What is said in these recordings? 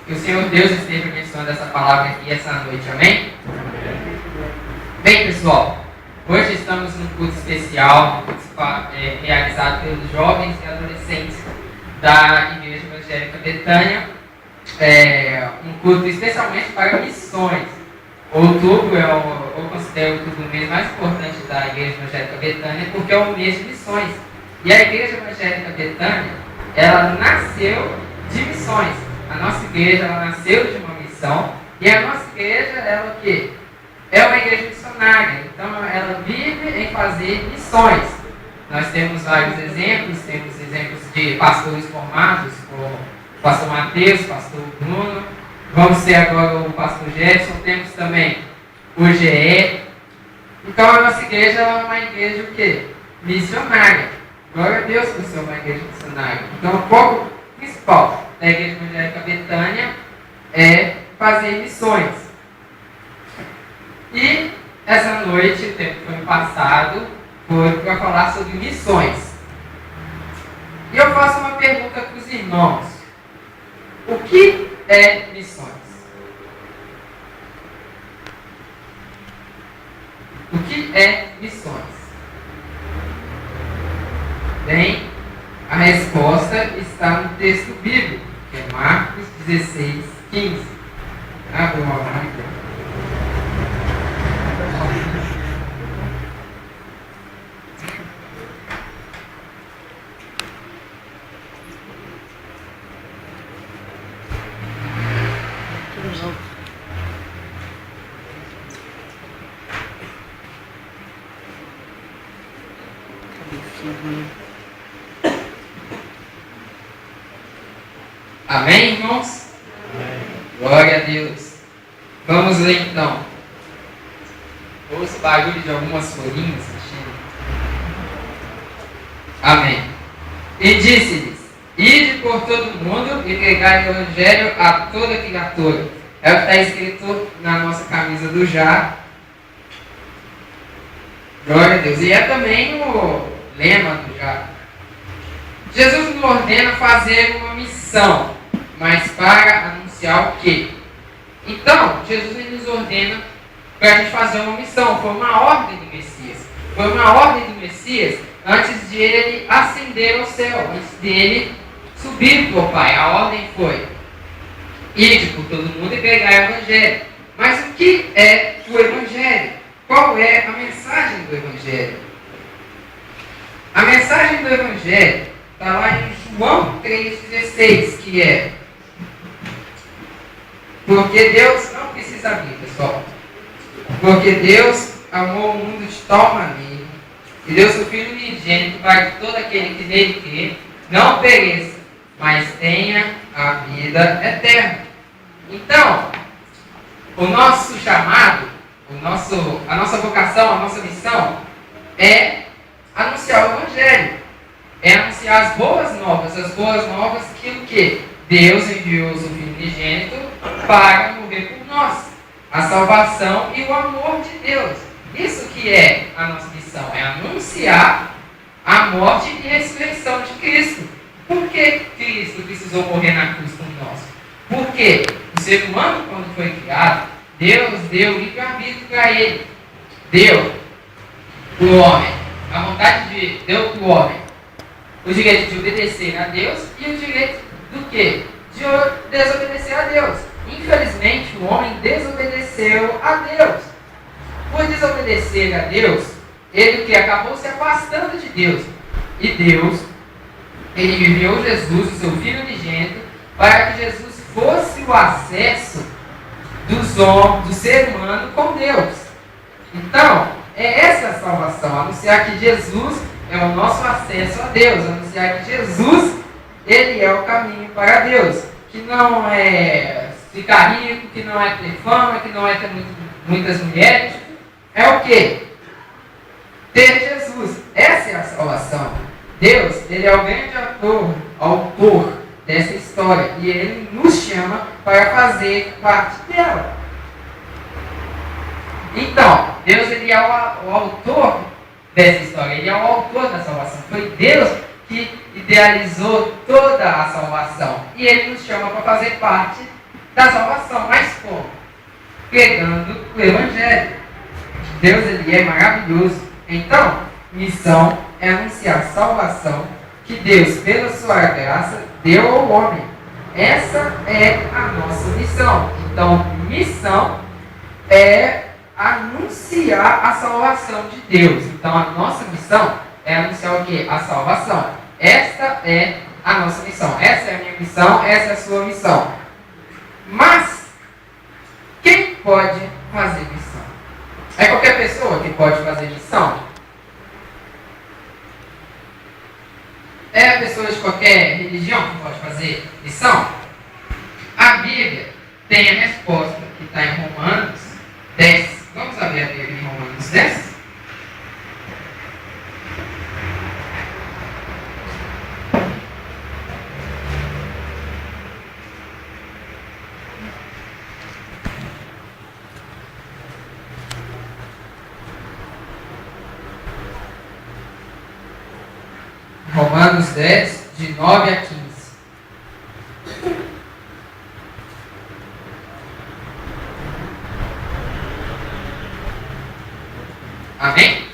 Que o Senhor Deus esteja abençoando essa palavra aqui essa noite, amém? Bem, pessoal, hoje estamos num culto especial, realizado pelos jovens e adolescentes da Igreja Evangélica Betânia, um culto especialmente para missões. Outubro eu considero outubro o mês mais importante da Igreja Evangélica Betânia, porque é o mês de missões. E a Igreja Evangélica Betânia, ela nasceu de missões. A nossa igreja, ela nasceu de uma missão, e a nossa igreja, ela o quê? É uma igreja missionária, então ela vive em fazer missões. Nós temos vários exemplos, temos exemplos de pastores formados, como o pastor Mateus, pastor Bruno, vamos ter agora o pastor Jefferson, temos também o GE. Então a nossa igreja é uma igreja o quê? Missionária. Glória a Deus por ser uma igreja missionária. Então o foco principal da Igreja Evangélica Betânia é fazer missões. E essa noite, o tempo que foi passado, foi para falar sobre missões. E eu faço uma pergunta para os irmãos: o que é missões? O que é missões? Bem, a resposta está no texto bíblico, que é Marcos 16, 15. Abre uma Bíblia. Amém, irmãos? Amém. Glória a Deus. Vamos ler então. Ouço o barulho de algumas folhinhas. Amém. E disse-lhes: ide por todo o mundo e pregai o evangelho a toda criatura. É o que está escrito na nossa camisa do Já. Glória a Deus. E é também o lema do Já. Jesus nos ordena fazer uma missão, mas para anunciar o quê? Então, Jesus nos ordena para a gente fazer uma missão. Foi uma ordem do Messias. Foi uma ordem do Messias antes de ele ascender ao céu, antes de ele subir para o Pai. A ordem foi: ide por todo mundo e pregar o Evangelho. Mas o que é o Evangelho? Qual é a mensagem do Evangelho? A mensagem do Evangelho está lá em João 3,16, que é: porque Deus, não precisa abrir, pessoal, porque Deus amou o mundo de tal maneira, e deu seu Filho unigênito para que todo aquele que nele crê não pereça, mas tenha a vida eterna. Então, o nosso chamado, a nossa vocação, a nossa missão é anunciar o Evangelho. É anunciar as boas novas que o quê? Deus enviou o seu Filho unigênito para morrer por nós. A salvação e o amor de Deus. Isso que é a nossa missão, é anunciar a morte e ressurreição de Cristo. Por que Cristo precisou morrer na cruz por nós? Porque o ser humano, quando foi criado, Deus deu livre-arbítrio para ele. Deu para o homem, a vontade de deu para o homem o direito de obedecer a Deus e o direito do quê? De desobedecer a Deus. Infelizmente, o homem desobedeceu a Deus. Por desobedecer a Deus, ele que acabou se afastando de Deus. E Deus, ele enviou Jesus, o seu Filho unigênito, para que Jesus fosse o acesso do ser humano com Deus. Então, é essa a salvação, anunciar que Jesus é o nosso acesso a Deus, anunciar que Jesus, ele é o caminho para Deus, que não é ficar rico, que não é ter fama, que não é ter muitas mulheres, é o quê? Ter Jesus. Essa é a salvação. Deus, ele é o grande autor dessa história, e ele nos chama para fazer parte dela. Então, Deus, ele é o autor dessa história, ele é o autor da salvação. Foi Deus que idealizou toda a salvação, e ele nos chama para fazer parte da salvação. Mas como? Pregando o Evangelho. Deus, ele é maravilhoso. Então, missão é anunciar a salvação que Deus, pela sua graça, deu ao homem. Essa é a nossa missão. Então, missão é anunciar a salvação de Deus. Então, a nossa missão é anunciar o quê? A salvação. Esta é a nossa missão. Essa é a minha missão, essa é a sua missão. Mas, quem pode fazer missão? É qualquer pessoa que pode fazer missão? É a pessoa de qualquer religião que pode fazer missão? A Bíblia tem a resposta que está em Romanos 10. Vamos abrir a Bíblia em Romanos 10? Romanos 10, de 9 a 15. Amém?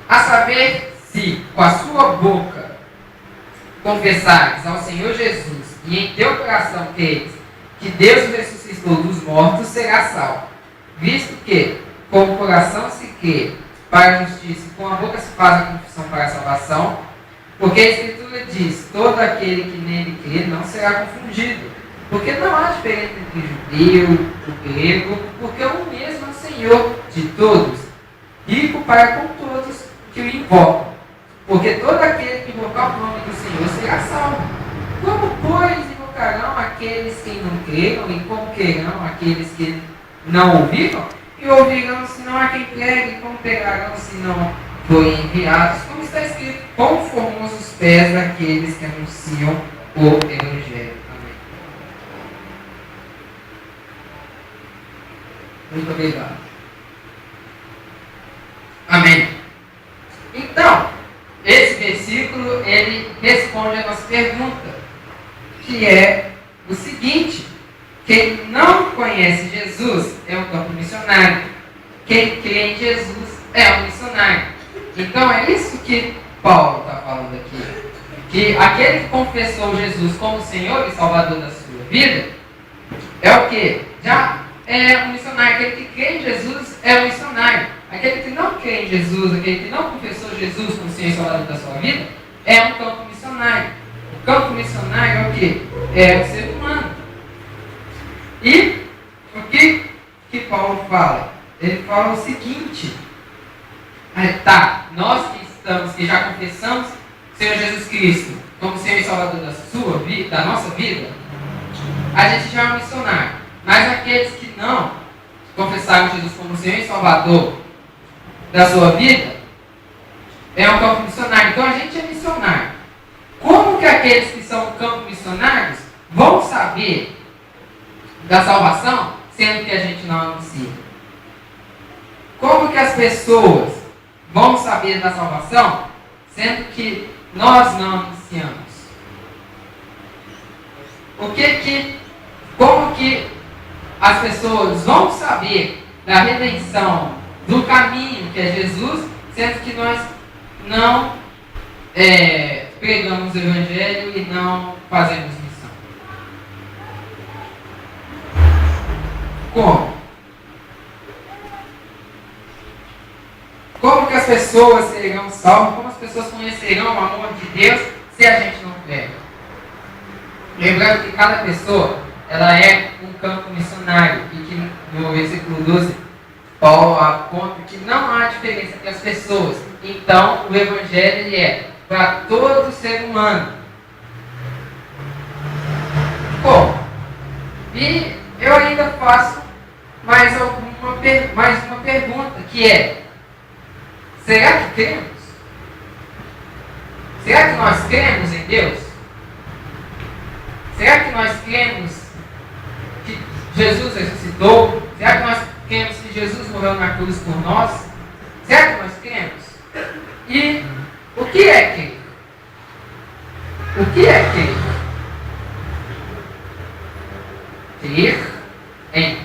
A saber, se com a sua boca confessares ao Senhor Jesus e em teu coração creres que Deus o ressuscitou dos mortos, serás salvo. Visto que com o coração se crê para a justiça e com a boca se faz a confissão para a salvação, porque a Escritura diz: todo aquele que nele crê não será confundido, porque não há diferença entre judeu e grego, porque um mesmo é o Senhor de todos, rico para com todos que o invocam, porque todo aquele que invocar o nome do Senhor será salvo. Como, pois, invocarão aqueles que não creram, e como crerão aqueles que não ouviram? E ouvirão se não há quem pregue, como pregarão se não forem enviados? Como está escrito: quão formosos os pés daqueles que anunciam o Evangelho. Amém. Muito obrigado. Amém. Então, esse versículo, ele responde a nossa pergunta, que é o seguinte: quem não conhece Jesus é um campo missionário. Quem crê em Jesus é um missionário. Então é isso que Paulo está falando aqui. Que aquele que confessou Jesus como Senhor e Salvador da sua vida é o quê? Já é um missionário. Aquele que crê em Jesus é um missionário. Aquele que não crê em Jesus, aquele que não confessou Jesus como Senhor e Salvador da sua vida, é um campo missionário. O campo missionário é o quê? É o ser humano. E o que Paulo fala? Ele fala o seguinte: nós que já confessamos o Senhor Jesus Cristo como Senhor e Salvador da nossa vida, a gente já é um missionário. Mas aqueles que não confessaram Jesus como Senhor e Salvador da sua vida, é um campo missionário. Então a gente é missionário. Como que aqueles que são campo missionários vão saber da salvação, sendo que a gente não anuncia? Como que as pessoas vão saber da salvação, sendo que nós não anunciamos? Como que as pessoas vão saber da redenção, do caminho que é Jesus, sendo que nós não pregamos o Evangelho e não fazemos missão? Como? Como que as pessoas serão salvas? Como as pessoas conhecerão o amor de Deus se a gente não prega? Lembrando que cada pessoa, ela é um campo missionário, e que no versículo 12, Paulo aponta que não há diferença entre as pessoas. Então, o Evangelho ele é para todo ser humano. Como? E eu ainda faço mais uma pergunta, que é: será que cremos? Será que nós cremos em Deus? Será que nós cremos que Jesus ressuscitou? Será que nós cremos que Jesus morreu na cruz por nós? Será que nós cremos? E o que é crer? O que é crer?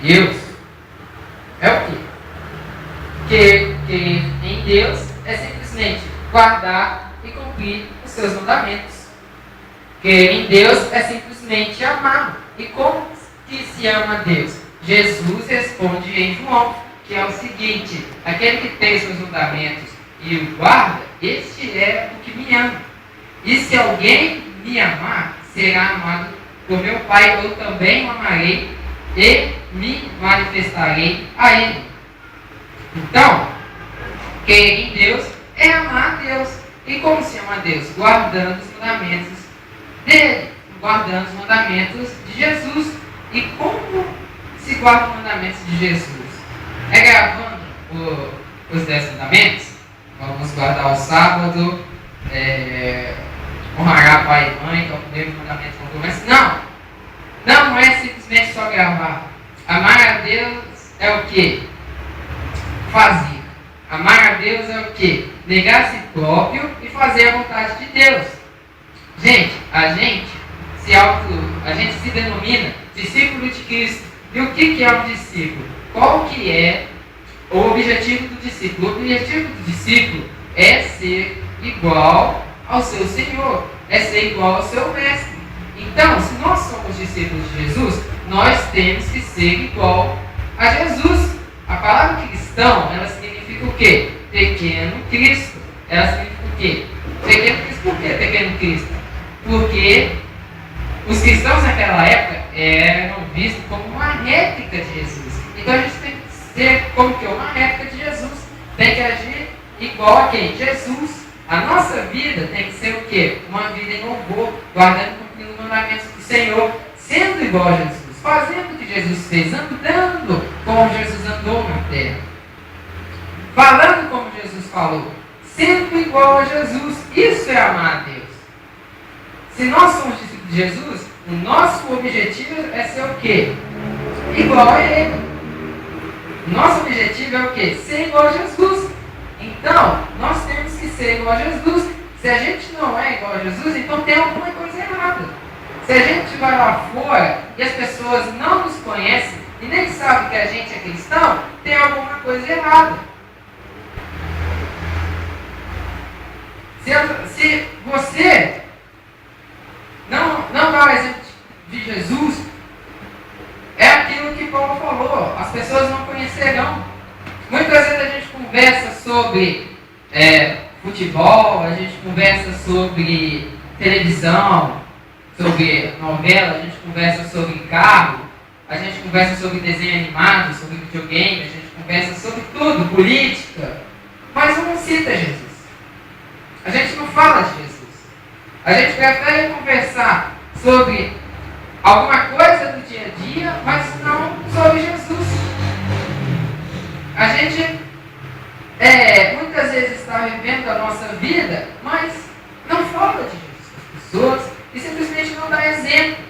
Deus é o quê? Crer em Deus é simplesmente guardar e cumprir os seus mandamentos. Crer em Deus é simplesmente amá-lo. E como que se ama a Deus? Jesus responde em João, que é o seguinte: aquele que tem os seus mandamentos e o guarda, este é o que me ama. E se alguém me amar, será amado por meu Pai, eu também o amarei e me manifestarei a ele. Então, crer em Deus é amar a Deus. E como se ama a Deus? Guardando os mandamentos dele, guardando os mandamentos de Jesus. E como se guarda os mandamentos de Jesus? É gravando os 10 mandamentos? Vamos guardar o sábado, honrar pai e mãe, que é o primeiro mandamento. Mas não é simplesmente só gravar. Amar a Deus é o quê? Fazer. Amar a Deus é o quê? Negar a si próprio e fazer a vontade de Deus. Gente, a gente se denomina discípulo de Cristo. E o que é um discípulo? Qual que é o objetivo do discípulo? O objetivo do discípulo é ser igual ao seu Senhor, é ser igual ao seu mestre. Então, se nós somos discípulos de Jesus, nós temos que ser igual a Jesus. A palavra cristão, ela significa o quê? Pequeno Cristo. Ela significa o quê? Pequeno Cristo. Por que pequeno Cristo? Porque os cristãos naquela época eram vistos como uma réplica de Jesus. Então a gente tem que ser como que uma réplica de Jesus. Tem que agir igual a quem? Jesus. A nossa vida tem que ser o quê? Uma vida em louvor, guardando e cumprindo os mandamentos do Senhor, sendo igual a Jesus, fazendo o que Jesus fez, andando como Jesus andou na terra, falando como Jesus falou, sendo igual a Jesus. Isso é amar a Deus. Se nós somos discípulos de Jesus, o nosso objetivo é ser o quê? Igual a Ele. O nosso objetivo é o quê? Ser igual a Jesus. Então, nós temos que ser igual a Jesus. Se a gente não é igual a Jesus, então tem alguma coisa errada. Se a gente vai lá fora e as pessoas não nos conhecem e nem sabem que a gente é cristão, tem alguma coisa errada. Se você não dá o exemplo de Jesus, é aquilo que Paulo falou, as pessoas não conhecerão. Muitas vezes a gente conversa sobre futebol, a gente conversa sobre televisão, sobre novela, a gente conversa sobre carro, a gente conversa sobre desenho animado, sobre videogame, a gente conversa sobre tudo, política, mas não cita Jesus. A gente não fala de Jesus. A gente prefere conversar sobre alguma coisa do dia a dia, mas não sobre Jesus. A gente muitas vezes está vivendo a nossa vida, mas não fala de Jesus para as pessoas e simplesmente não dá exemplo.